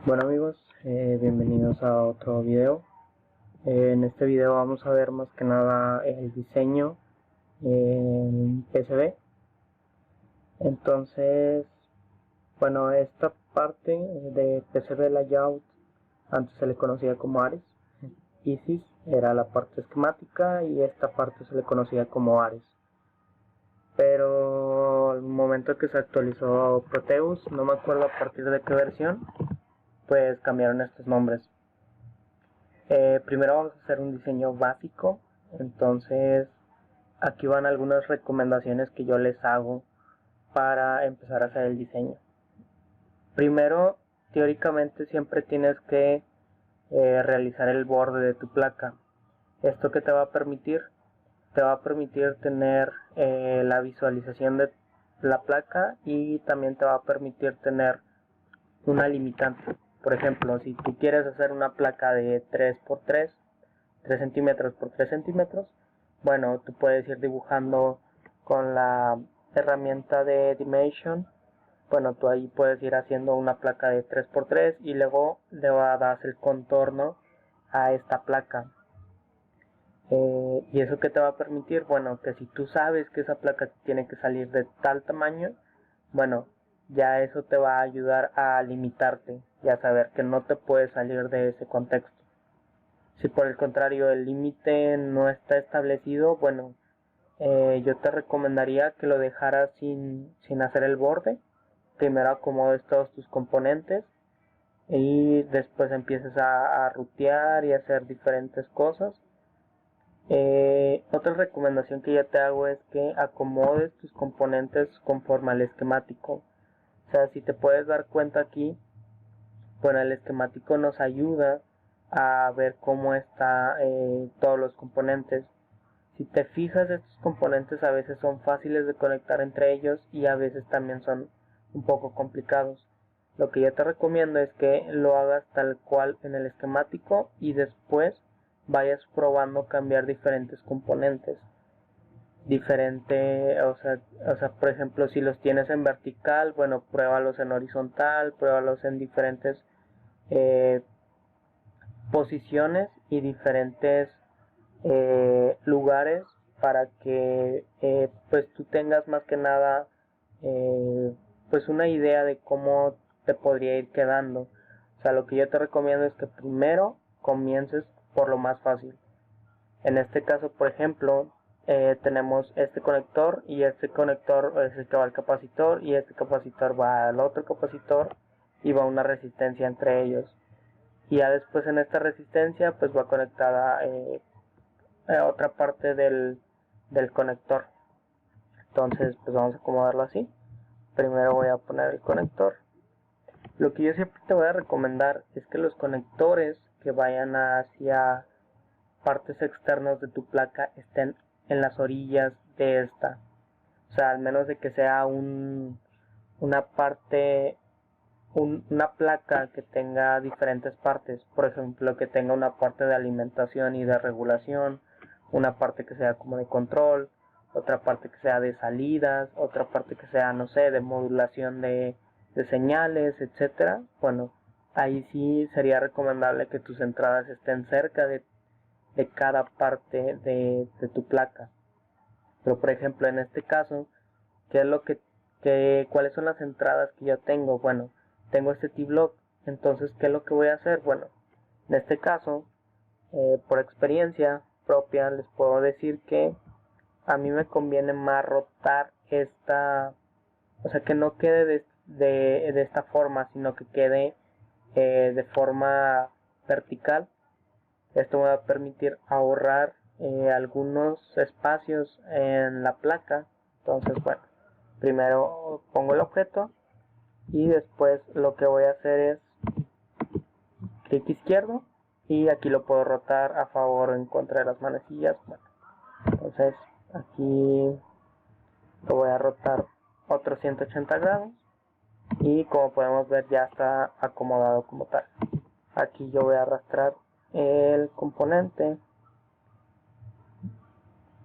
Bueno amigos, bienvenidos a otro video. En este video vamos a ver más que nada el diseño en PCB. Entonces, bueno, esta parte de PCB Layout antes se le conocía como Ares. ISIS era la parte esquemática y esta parte se le conocía como Ares. Pero al momento que se actualizó Proteus, no me acuerdo a partir de qué versión, pues cambiaron estos nombres. Primero vamos a hacer un diseño básico, entonces aquí van algunas recomendaciones que yo les hago para empezar a hacer el diseño. Primero, teóricamente siempre tienes que realizar el borde de tu placa. ¿Esto qué te va a permitir? Te va a permitir tener la visualización de la placa y también te va a permitir tener una limitante. Por ejemplo, si tú quieres hacer una placa de 3x3, 3 centímetros por 3 centímetros, bueno, tú puedes ir dibujando con la herramienta de Dimension. Bueno, tú ahí puedes ir haciendo una placa de 3x3 y luego le das el contorno a esta placa. ¿Y eso qué te va a permitir? Bueno, que si tú sabes que esa placa tiene que salir de tal tamaño, bueno, ya eso te va a ayudar a limitarte y a saber que no te puedes salir de ese contexto. Si por el contrario el límite no está establecido, bueno, yo te recomendaría que lo dejaras sin hacer el borde. Primero acomodes todos tus componentes y después empieces a rutear y a hacer diferentes cosas. Otra recomendación que yo te hago es que acomodes tus componentes conforme al esquemático. O sea, si te puedes dar cuenta aquí, bueno, el esquemático nos ayuda a ver cómo está todos los componentes. Si te fijas, estos componentes a veces son fáciles de conectar entre ellos y a veces también son un poco complicados. Lo que yo te recomiendo es que lo hagas tal cual en el esquemático y después vayas probando cambiar diferentes componentes. Por ejemplo, si los tienes en vertical, bueno, pruébalos en horizontal, pruébalos en diferentes eh, posiciones y diferentes lugares para que pues tú tengas más que nada pues una idea de cómo te podría ir quedando. O sea, lo que yo te recomiendo es que primero comiences por lo más fácil. En este caso, por ejemplo, tenemos este conector y este conector es el que va al capacitor y este capacitor va al otro capacitor y va una resistencia entre ellos. Y ya después en esta resistencia pues va conectada otra parte del conector. Entonces pues vamos a acomodarlo así. Primero voy a poner el conector. Lo que yo siempre te voy a recomendar es que los conectores que vayan hacia partes externas de tu placa estén en las orillas de esta. O sea, al menos de que sea una parte, una placa que tenga diferentes partes. Por ejemplo, que tenga una parte de alimentación y de regulación, una parte que sea como de control, otra parte que sea de salidas, otra parte que sea, no sé, de modulación de señales, etcétera. Bueno, ahí sí sería recomendable que tus entradas estén cerca de cada parte de tu placa. Pero por ejemplo, en este caso, ¿qué es lo cuáles son las entradas que yo tengo? Bueno, tengo este T-block, entonces ¿qué es lo que voy a hacer? Bueno, en este caso, por experiencia propia, les puedo decir que a mí me conviene más rotar esta, o sea, que no quede de esta forma, sino que quede de forma vertical. Esto me va a permitir ahorrar algunos espacios en la placa. Entonces, bueno, primero pongo el objeto y después lo que voy a hacer es clic izquierdo y aquí lo puedo rotar a favor o en contra de las manecillas. Bueno, entonces aquí lo voy a rotar otros 180 grados y como podemos ver ya está acomodado como tal. Aquí yo voy a arrastrar el componente.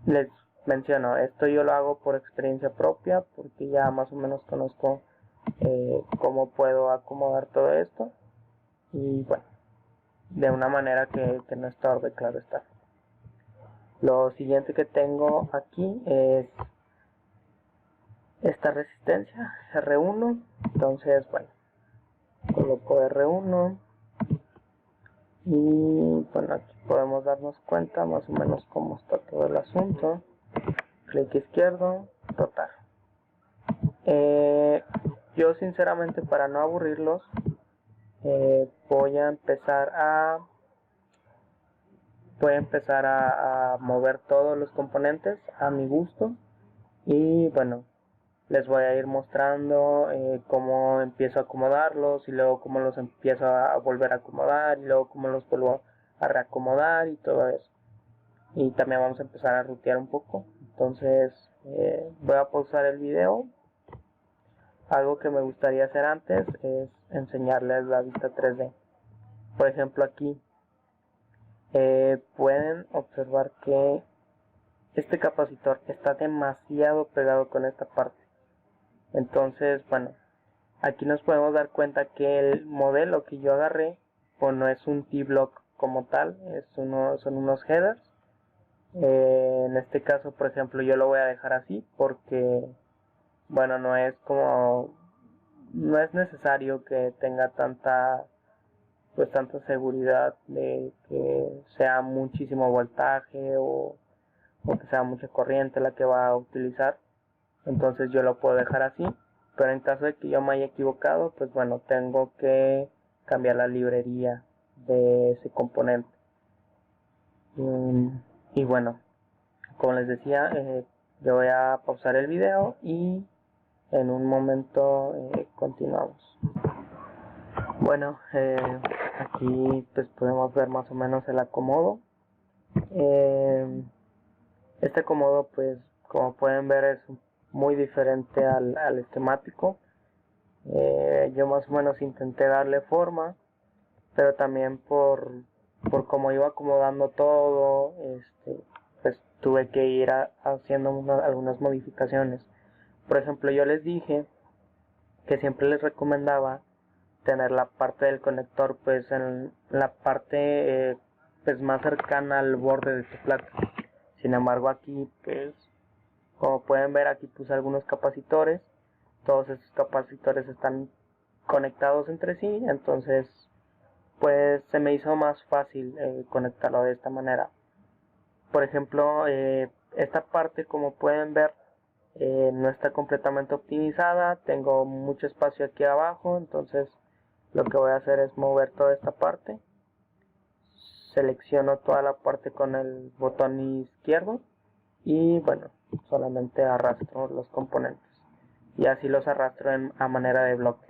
Les menciono, esto yo lo hago por experiencia propia porque ya más o menos conozco cómo puedo acomodar todo esto. y bueno, de una manera que no estorbe, claro está. Lo siguiente que tengo aquí es esta resistencia R1. Entonces bueno, coloco R1 y bueno, aquí podemos darnos cuenta más o menos cómo está todo el asunto. Clic izquierdo, rotar. Yo sinceramente, para no aburrirlos, voy a empezar a mover todos los componentes a mi gusto, y bueno, les voy a ir mostrando cómo empiezo a acomodarlos, y luego cómo los empiezo a volver a acomodar, y luego cómo los vuelvo a reacomodar y todo eso. Y también vamos a empezar a rutear un poco. Entonces voy a pausar el video. Algo que me gustaría hacer antes es enseñarles la vista 3D. Por ejemplo, aquí pueden observar que este capacitor está demasiado pegado con esta parte. Entonces, bueno, aquí nos podemos dar cuenta que el modelo que yo agarré, pues no es un T-Block como tal, son unos headers. En este caso, por ejemplo, yo lo voy a dejar así porque, bueno, no es necesario que tenga tanta seguridad de que sea muchísimo voltaje o que sea mucha corriente la que va a utilizar. Entonces yo lo puedo dejar así, pero en caso de que yo me haya equivocado, pues bueno, tengo que cambiar la librería de ese componente. Y bueno, como les decía, yo voy a pausar el video y en un momento continuamos. Bueno, aquí pues podemos ver más o menos el acomodo. Este acomodo, pues como pueden ver, es muy diferente al esquemático. Yo más o menos intenté darle forma, pero también por cómo iba acomodando todo, pues tuve que ir haciendo algunas modificaciones. Por ejemplo, yo les dije que siempre les recomendaba tener la parte del conector pues en la parte pues más cercana al borde de tu placa. Sin embargo, aquí pues como pueden ver, aquí puse algunos capacitores. Todos estos capacitores están conectados entre sí, entonces pues se me hizo más fácil conectarlo de esta manera. Por ejemplo, esta parte, como pueden ver, no está completamente optimizada. Tengo mucho espacio aquí abajo, entonces lo que voy a hacer es mover toda esta parte. Selecciono toda la parte con el botón izquierdo y bueno, solamente arrastro los componentes y así los arrastro a manera de bloque.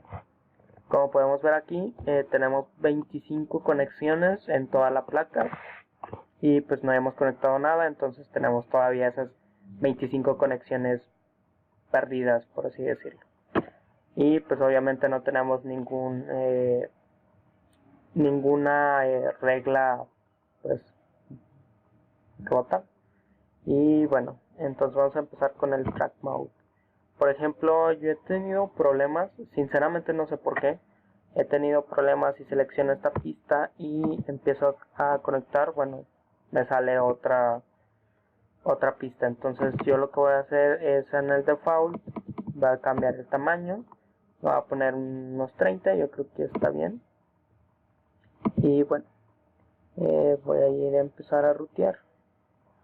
Como podemos ver aquí, tenemos 25 conexiones en toda la placa y pues no hemos conectado nada, entonces tenemos todavía esas 25 conexiones perdidas, por así decirlo. Y pues obviamente no tenemos ninguna regla pues rota. Y bueno, entonces vamos a empezar con el track mode. Por ejemplo, yo he tenido problemas, sinceramente no sé por qué. He tenido problemas si selecciono esta pista y empiezo a conectar, bueno, me sale otra pista. Entonces yo lo que voy a hacer es, en el default, voy a cambiar el tamaño, voy a poner unos 30, yo creo que está bien. Y bueno, voy a ir a empezar a rutear.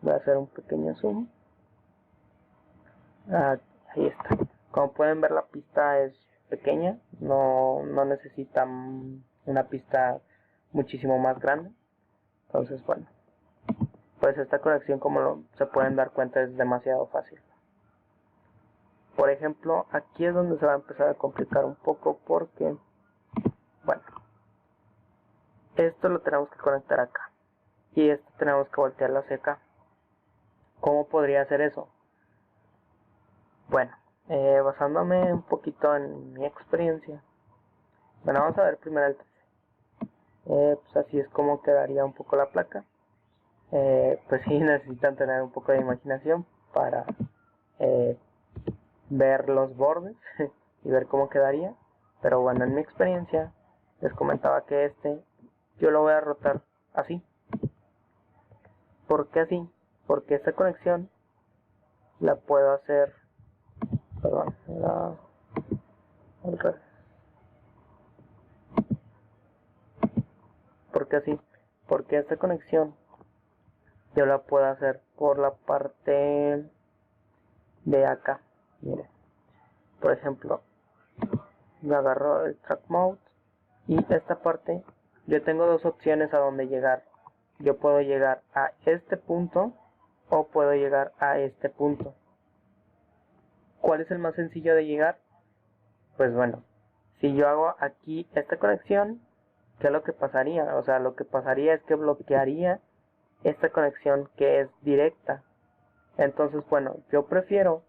Voy a hacer un pequeño zoom. Ahí está. Como pueden ver, la pista es pequeña, no necesita una pista muchísimo más grande. Entonces bueno, pues esta conexión, como se pueden dar cuenta, es demasiado fácil. Por ejemplo, aquí es donde se va a empezar a complicar un poco porque, bueno, esto lo tenemos que conectar acá y esto tenemos que voltearlo hacia acá. ¿Cómo podría hacer eso? Bueno, basándome un poquito en mi experiencia, bueno, vamos a ver primero el 13. Pues así es como quedaría un poco la placa. Pues sí, necesitan tener un poco de imaginación para ver los bordes y ver cómo quedaría. Pero bueno, en mi experiencia les comentaba que yo lo voy a rotar así. ¿Por qué así? Porque esta conexión la puedo hacer, perdón, era al revés. ¿Por qué así? Porque esta conexión yo la puedo hacer por la parte de acá. Miren, por ejemplo, me agarro el track mode y esta parte, yo tengo dos opciones a donde llegar. Yo puedo llegar a este punto o puedo llegar a este punto. ¿Cuál es el más sencillo de llegar? Pues bueno, si yo hago aquí esta conexión, ¿qué es lo que pasaría? O sea, lo que pasaría es que bloquearía esta conexión que es directa. Entonces, bueno, yo prefiero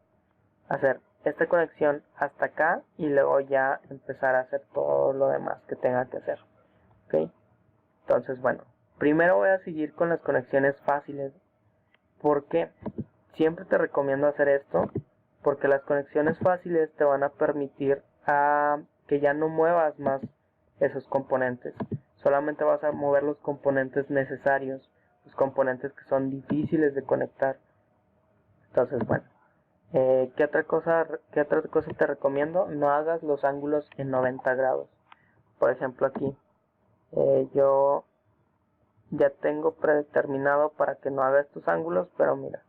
hacer esta conexión hasta acá y luego ya empezar a hacer todo lo demás que tenga que hacer. ¿Ok? Entonces, bueno, primero voy a seguir con las conexiones fáciles. ¿Por qué? Siempre te recomiendo hacer esto porque las conexiones fáciles te van a permitir que ya no muevas más esos componentes. Solamente vas a mover los componentes necesarios, los componentes que son difíciles de conectar. Entonces, bueno, ¿qué otra cosa te recomiendo? No hagas los ángulos en 90 grados. Por ejemplo, aquí yo ya tengo predeterminado para que no haga estos ángulos, pero mira,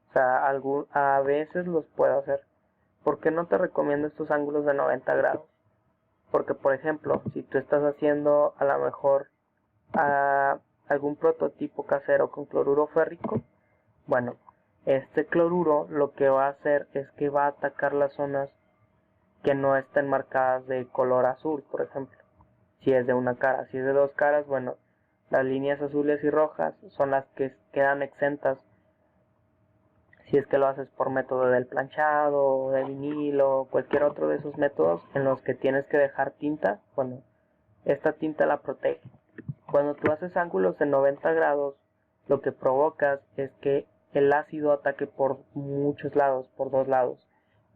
o sea, a veces los puedo hacer. ¿Por qué no te recomiendo estos ángulos de 90 grados? Porque, por ejemplo, si tú estás haciendo a lo mejor algún prototipo casero con cloruro férrico, bueno, este cloruro lo que va a hacer es que va a atacar las zonas que no estén marcadas de color azul, por ejemplo. Si es de una cara, si es de dos caras, bueno, las líneas azules y rojas son las que quedan exentas. Si es que lo haces por método del planchado, de vinilo, cualquier otro de esos métodos en los que tienes que dejar tinta, bueno, esta tinta la protege. Cuando tú haces ángulos de 90 grados, lo que provocas es que el ácido ataque por muchos lados, por dos lados.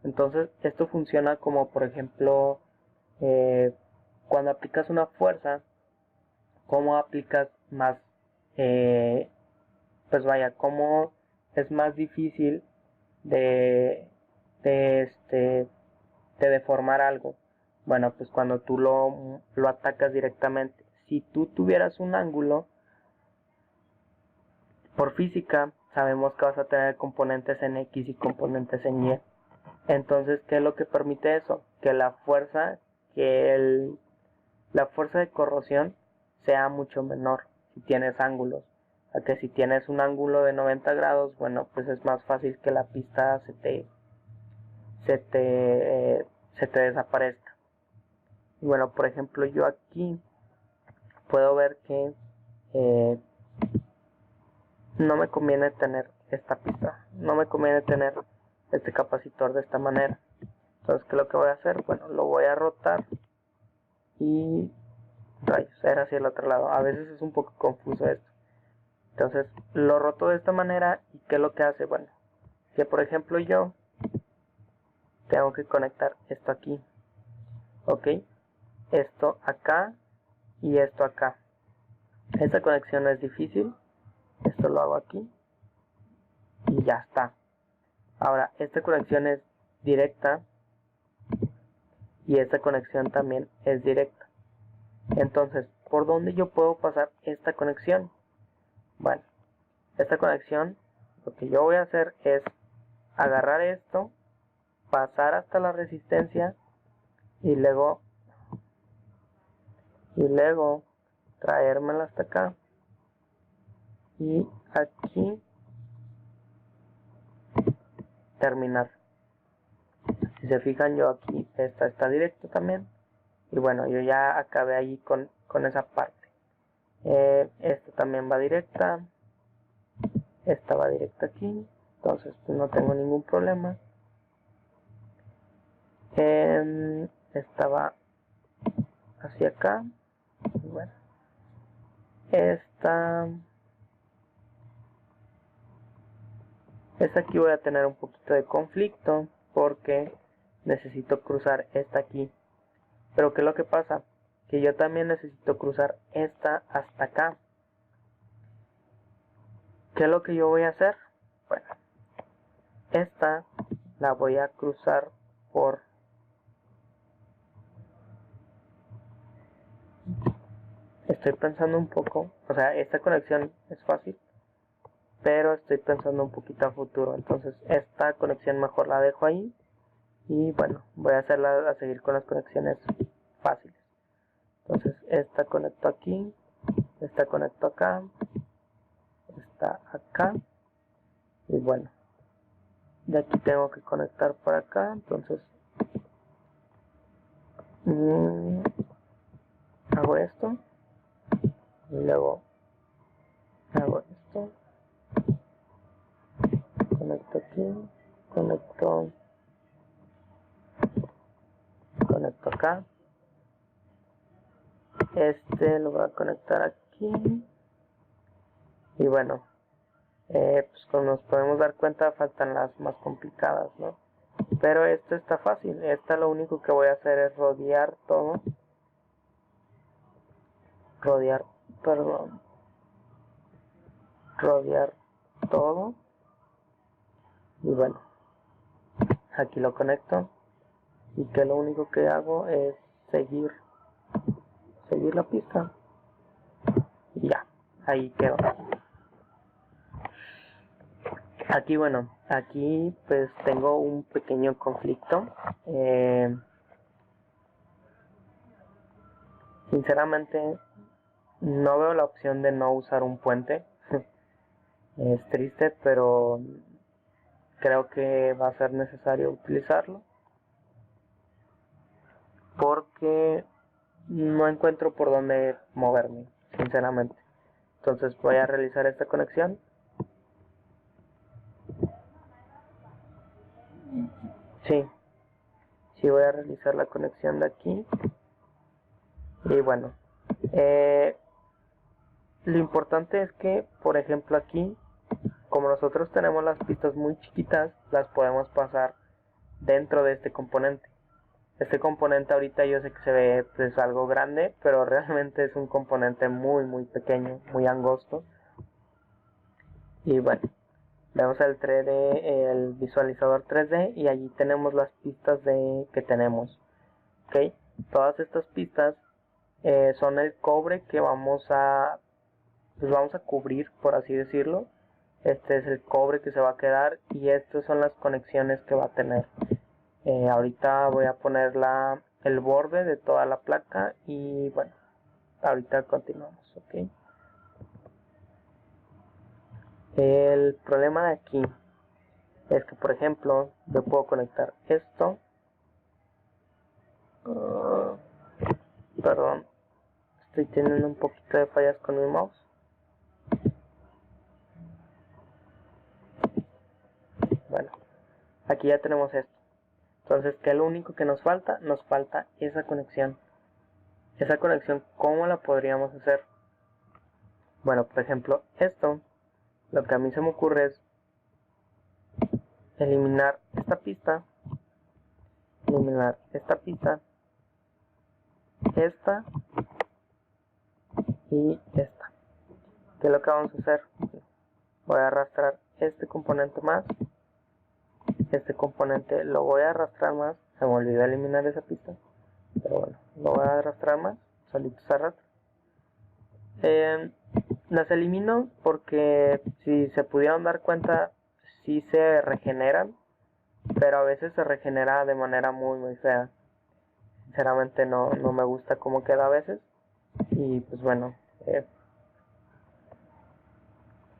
Entonces, esto funciona como, por ejemplo, cuando aplicas una fuerza, ¿cómo aplicas más? Pues vaya, ¿cómo es más difícil de, de deformar algo? Bueno, pues cuando tú lo atacas directamente. Si tú tuvieras un ángulo, por física sabemos que vas a tener componentes en X y componentes en Y. Entonces, ¿qué es lo que permite eso? Que la fuerza, la fuerza de corrosión sea mucho menor si tienes ángulos. A que si tienes un ángulo de 90 grados, bueno, pues es más fácil que la pista se te desaparezca. Y bueno, por ejemplo, yo aquí puedo ver que no me conviene tener esta pista, no me conviene tener este capacitor de esta manera. Entonces, ¿qué es lo que voy a hacer? Bueno, lo voy a rotar y rayos, era hacia el otro lado. A veces es un poco confuso esto. Entonces, lo roto de esta manera y ¿qué es lo que hace? Bueno, que por ejemplo yo tengo que conectar esto aquí, ¿ok? Esto acá y esto acá. Esta conexión no es difícil. Esto lo hago aquí y ya está. Ahora, esta conexión es directa y esta conexión también es directa. Entonces, ¿por dónde yo puedo pasar esta conexión? Bueno, esta conexión, lo que yo voy a hacer es agarrar esto, pasar hasta la resistencia y luego traérmela hasta acá y aquí terminar. Si se fijan, yo aquí esta está directo también y bueno, yo ya acabé ahí con esa parte. Esta también va directa, esta va directa aquí, entonces pues no tengo ningún problema. Esta va hacia acá, y bueno, esta aquí voy a tener un poquito de conflicto, porque necesito cruzar esta aquí. Pero ¿qué es lo que pasa? que yo también necesito cruzar esta hasta acá. ¿Qué es lo que yo voy a hacer? Bueno, esta la voy a cruzar por estoy pensando un poco, o sea, esta conexión es fácil, pero estoy pensando un poquito a futuro, entonces esta conexión mejor la dejo ahí y bueno, voy a hacerla a seguir con las conexiones fáciles. Entonces esta conecto aquí, esta conecto acá, esta acá y bueno, de aquí tengo que conectar por acá, entonces hago esto y luego hago esto, conecto aquí, conecto acá, este lo voy a conectar aquí y bueno, pues como nos podemos dar cuenta faltan las más complicadas, ¿no? Pero esto está fácil, esta lo único que voy a hacer es rodear todo, rodear todo y bueno, aquí lo conecto y que lo único que hago es seguir la pista y ya, ahí quedó. Aquí bueno, aquí pues tengo un pequeño conflicto. Sinceramente no veo la opción de no usar un puente. Es triste, pero creo que va a ser necesario utilizarlo porque no encuentro por dónde moverme, sinceramente. Entonces voy a realizar esta conexión. Sí voy a realizar la conexión de aquí. Y bueno, lo importante es que, por ejemplo aquí, como nosotros tenemos las pistas muy chiquitas, las podemos pasar dentro de este componente. Este componente ahorita yo sé que se ve pues algo grande, pero realmente es un componente muy pequeño, muy angosto. Y bueno, vemos el 3D, el visualizador 3D y allí tenemos las pistas que tenemos. ¿Ok? Todas estas pistas son el cobre que vamos a cubrir, por así decirlo. Este es el cobre que se va a quedar y estas son las conexiones que va a tener. Ahorita voy a poner el borde de toda la placa y bueno, ahorita continuamos, ¿ok? El problema de aquí es que, por ejemplo, yo puedo conectar esto. Perdón, estoy teniendo un poquito de fallas con mi mouse. Bueno, aquí ya tenemos esto. Entonces, ¿qué es lo único que nos falta? Nos falta esa conexión. Esa conexión, ¿cómo la podríamos hacer? Bueno, por ejemplo, esto, lo que a mí se me ocurre es eliminar esta pista, esta y esta. ¿Qué es lo que vamos a hacer? Voy a arrastrar este componente más, este componente lo voy a arrastrar más, se me olvidó eliminar esa pista, pero bueno, lo voy a arrastrar más, solito se arrastra. Las elimino porque si se pudieron dar cuenta, sí se regeneran, pero a veces se regenera de manera muy fea. Sinceramente no me gusta cómo queda a veces. Y pues bueno,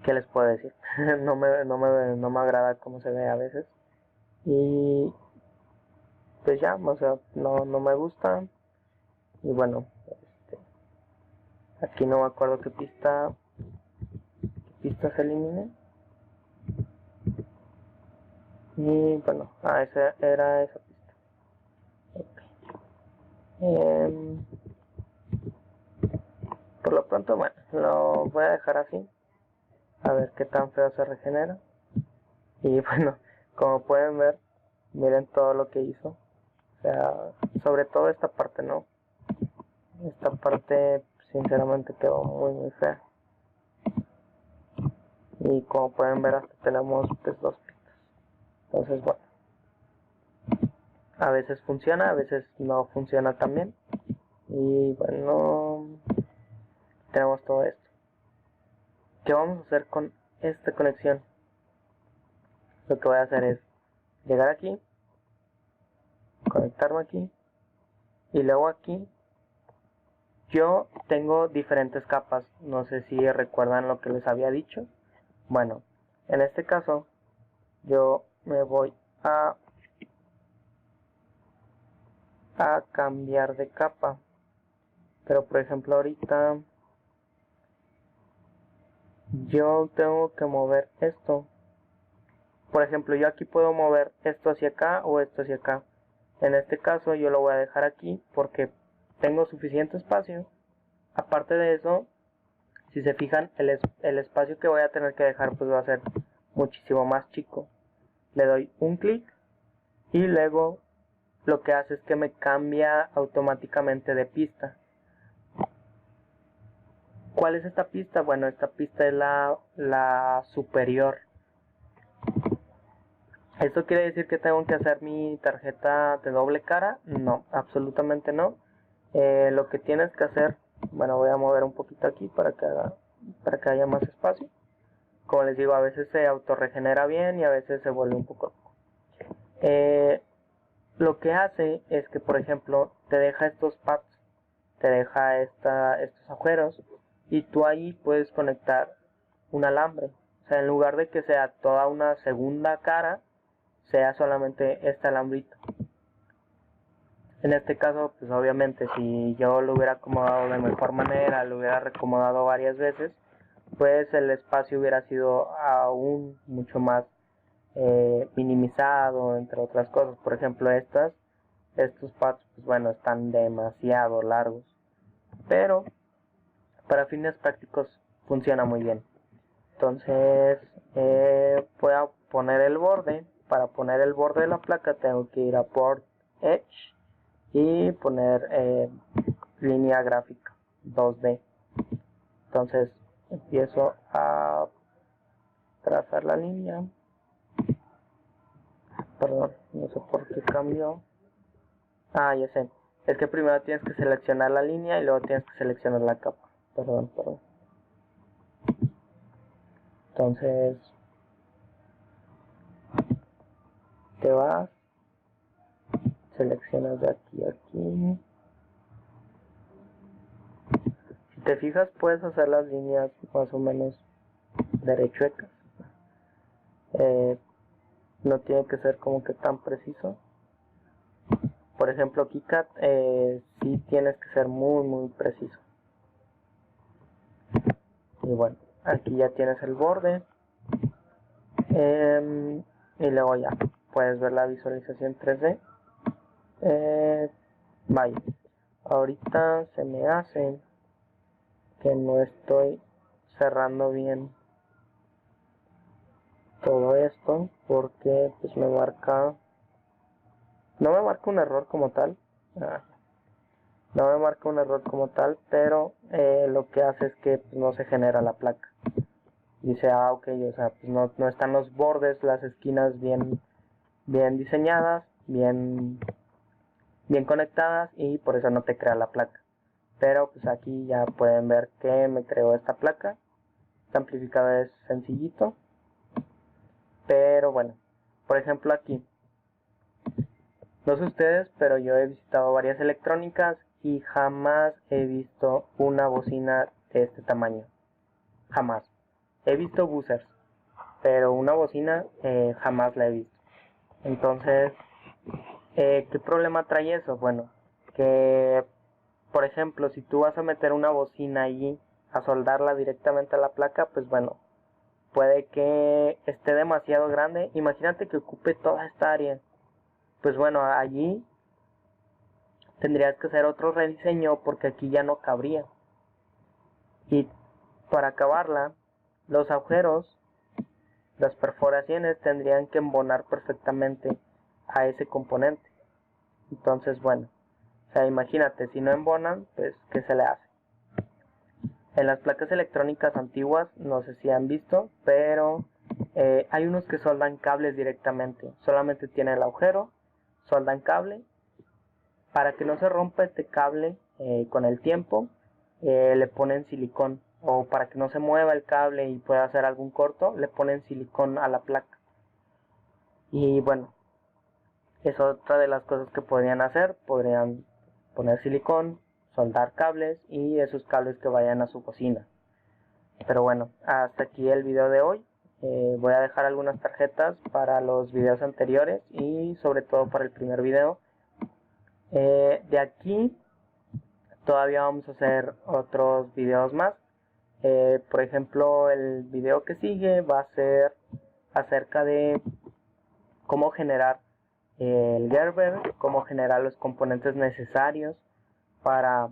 ¿qué les puedo decir? no me agrada cómo se ve a veces. Y pues ya, o sea, no me gusta. Y bueno, aquí no me acuerdo qué pista se elimine. Y bueno, esa era esa pista. Okay. Por lo pronto, bueno, lo voy a dejar así. A ver qué tan feo se regenera. Y bueno, como pueden ver, miren todo lo que hizo. O sea, sobre todo esta parte, ¿no? esta parte sinceramente quedó muy fea. Y como pueden ver, hasta tenemos pues 2 pistas. Entonces bueno, a veces funciona, a veces no funciona también. Y bueno, tenemos todo esto. ¿Qué vamos a hacer con esta conexión? Lo que voy a hacer es llegar aquí, conectarme aquí, y luego aquí yo tengo diferentes capas. No sé si recuerdan lo que les había dicho. Bueno, en este caso yo me voy a cambiar de capa, pero por ejemplo ahorita yo tengo que mover esto. Por ejemplo, yo aquí puedo mover esto hacia acá o esto hacia acá. En este caso yo lo voy a dejar aquí porque tengo suficiente espacio. Aparte de eso, si se fijan, el espacio que voy a tener que dejar pues va a ser muchísimo más chico. Le doy un clic y luego lo que hace es que me cambia automáticamente de pista. ¿Cuál es esta pista? Bueno, esta pista es la superior. ¿Esto quiere decir que tengo que hacer mi tarjeta de doble cara? No, absolutamente no. Lo que tienes que hacer, bueno, voy a mover un poquito aquí para que haya más espacio. Como les digo, a veces se autorregenera bien y a veces se vuelve un poco loco. Lo que hace es que, por ejemplo, te deja estos pads, te deja estos agujeros y tú ahí puedes conectar un alambre. O sea, en lugar de que sea toda una segunda cara, sea solamente este alambrito. En este caso, pues obviamente si yo lo hubiera acomodado de mejor manera, lo hubiera reacomodado varias veces, pues el espacio hubiera sido aún mucho más minimizado, entre otras cosas. Por ejemplo, estos pads, pues bueno, están demasiado largos, pero para fines prácticos funciona muy bien. Entonces voy a poner el borde. Para poner el borde de la placa tengo que ir a Port Edge y poner línea gráfica 2D. Entonces empiezo a trazar la línea. Perdón, no sé por qué cambió. Ya sé. Es que primero tienes que seleccionar la línea y luego tienes que seleccionar la capa. Perdón. Entonces te vas, seleccionas de aquí a aquí. Si te fijas, puedes hacer las líneas más o menos derechuecas. No tiene que ser como que tan preciso. Por ejemplo, KiCad sí tienes que ser muy preciso. Y bueno, aquí ya tienes el borde. Y luego ya puedes ver la visualización 3D. Vaya, ahorita se me hace que no estoy cerrando bien todo esto porque pues me marca, no me marca un error como tal, no me marca un error como tal, pero lo que hace es que pues, no se genera la placa. Dice, ok, o sea, pues no están los bordes, las esquinas bien diseñadas, bien conectadas y por eso no te crea la placa. Pero pues aquí ya pueden ver que me creó esta placa. Este amplificador es sencillito, pero bueno, por ejemplo aquí, no sé ustedes, pero yo he visitado varias electrónicas y jamás he visto una bocina de este tamaño. Jamás. He visto buzzers, pero una bocina jamás la he visto. Entonces, ¿qué problema trae eso? Bueno, que por ejemplo, si tú vas a meter una bocina allí, a soldarla directamente a la placa, pues bueno, puede que esté demasiado grande. Imagínate que ocupe toda esta área. Pues bueno, allí tendrías que hacer otro rediseño porque aquí ya no cabría. Y para acabarla, los agujeros, las perforaciones tendrían que embonar perfectamente a ese componente. Entonces, bueno, sea, imagínate, si no embonan, pues ¿qué se le hace? En las placas electrónicas antiguas, no sé si han visto, pero hay unos que soldan cables directamente. Solamente tiene el agujero, soldan cable. Para que no se rompa este cable con el tiempo, le ponen silicón. O para que no se mueva el cable y pueda hacer algún corto, le ponen silicón a la placa. Y bueno, es otra de las cosas que podrían hacer. Podrían poner silicón, soldar cables y esos cables que vayan a su bocina. Pero bueno, hasta aquí el video de hoy. Voy a dejar algunas tarjetas para los videos anteriores y sobre todo para el primer video. De aquí todavía vamos a hacer otros videos más. Por ejemplo, el video que sigue va a ser acerca de cómo generar el Gerber, cómo generar los componentes necesarios para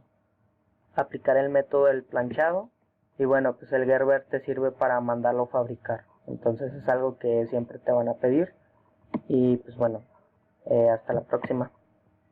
aplicar el método del planchado. Y bueno, pues el Gerber te sirve para mandarlo a fabricar. Entonces es algo que siempre te van a pedir. Y pues bueno, hasta la próxima.